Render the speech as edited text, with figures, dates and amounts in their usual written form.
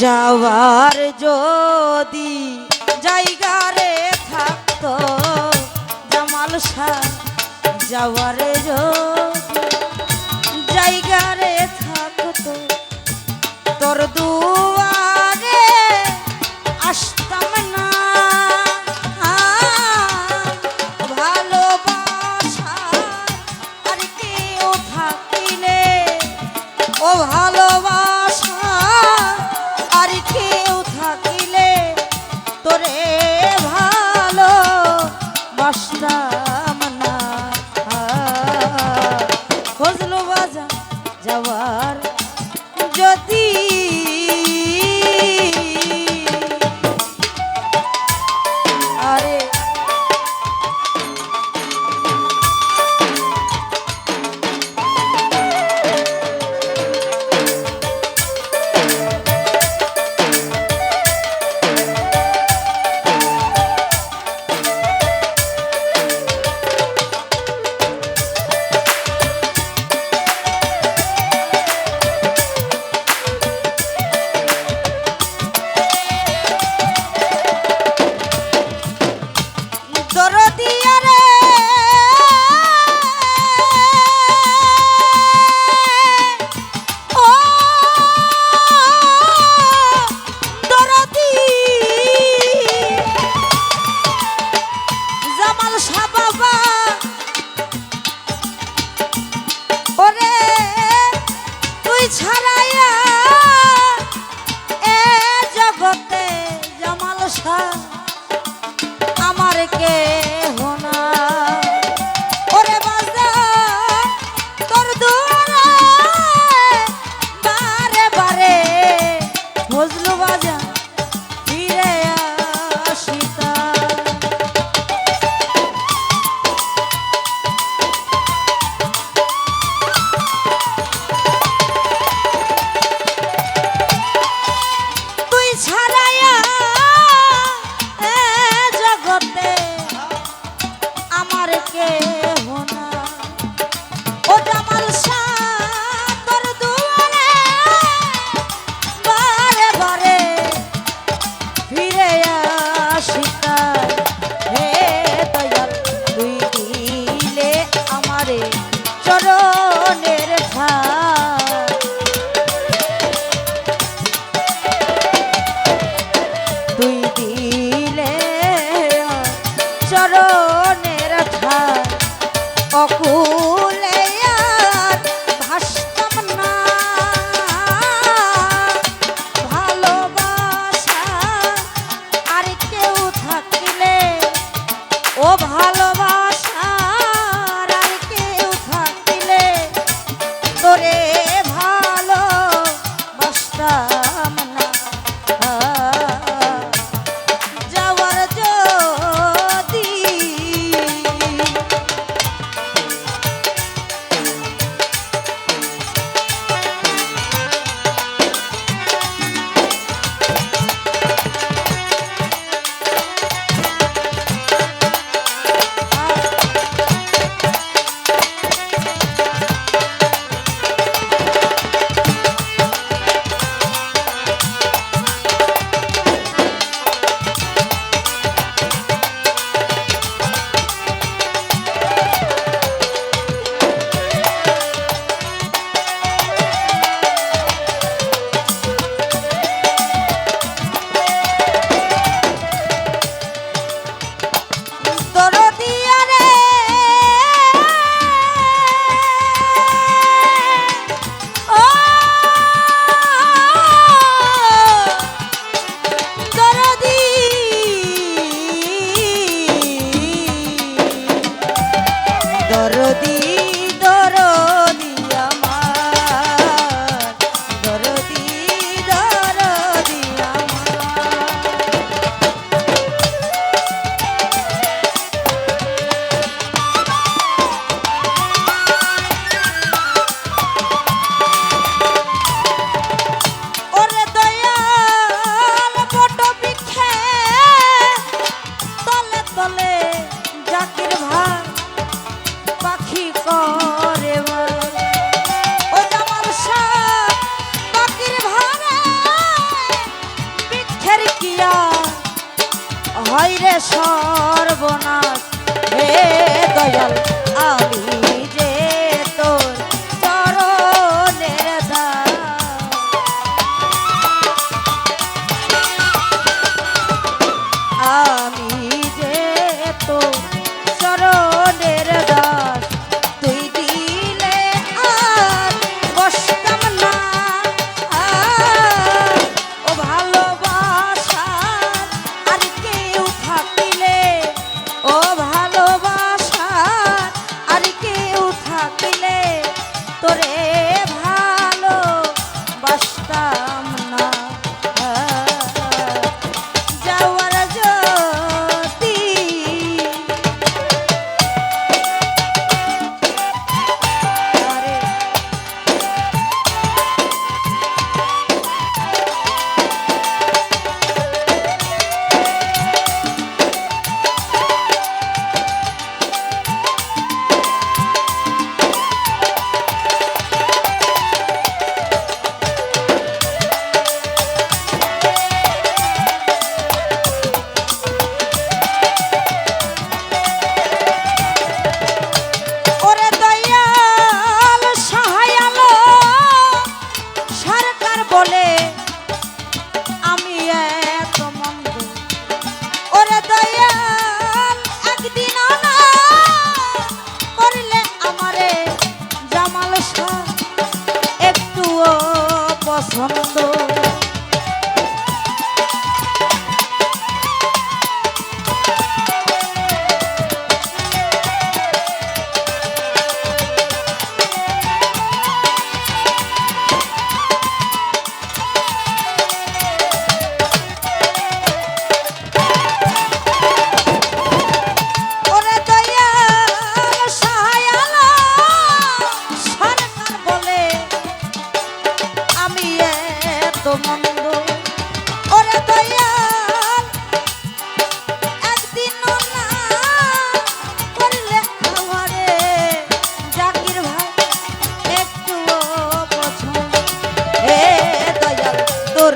যাওয়ার যদি জায়গা রে থাকতো জামাল শাহ, যাওয়ার যদি জায়গা রে থাকতো তোর দুয়ারে আসতাম না। ভালোবাসা আর কেউ থাকিলে, ও ভালোবাসা আর কেউ থাকিলে তোরে ভালো বাসতাম না। ফজলু বাজার যাওয়ার যদি আরে ছাড়াইয়া এ জগতে জামাল শাহ আমার কে হোনা। ওরে বাজার তোর দুয়ারে বারে বারে ফজলু বাজার ফিরে আসিতা। চরণের ধার তুই দিলে চরণের ধার অকুলে আর ভাসতাম না। ভালোবাসা আর কেউ থাকিলে, ও ভালোবাসা আর কেউ থাকিলে তোরে ভালো বাসতাম না। যাওয়ার যদি হয় রে সর্বনাশ হে দয়াল আমি যে তোর চরণের দাস আমি যে তোর চরণের দাস তুই দিলে আর বসতাম না ও ভালোবাসার আর কেউ থাকিলে ও ভালোবাসার আর কেউ থাকিলে তোরে ভালো বাসতাম না যাওয়ার যদি আরে ওরে দয়াল সহায়ালো সরকার বলে আমি এত মন্দ ওরে দয়াল একদিন না করলে আমারে জামাল শাহ একটুও পছন্দ ওরে দয়াল সহায়ালো সরকার বলে আমি এত মন্দ ওরে দয়াল একদিন না করলে আমারে জাকির ভাই একটুও পছন্দ হে দয়াল তোর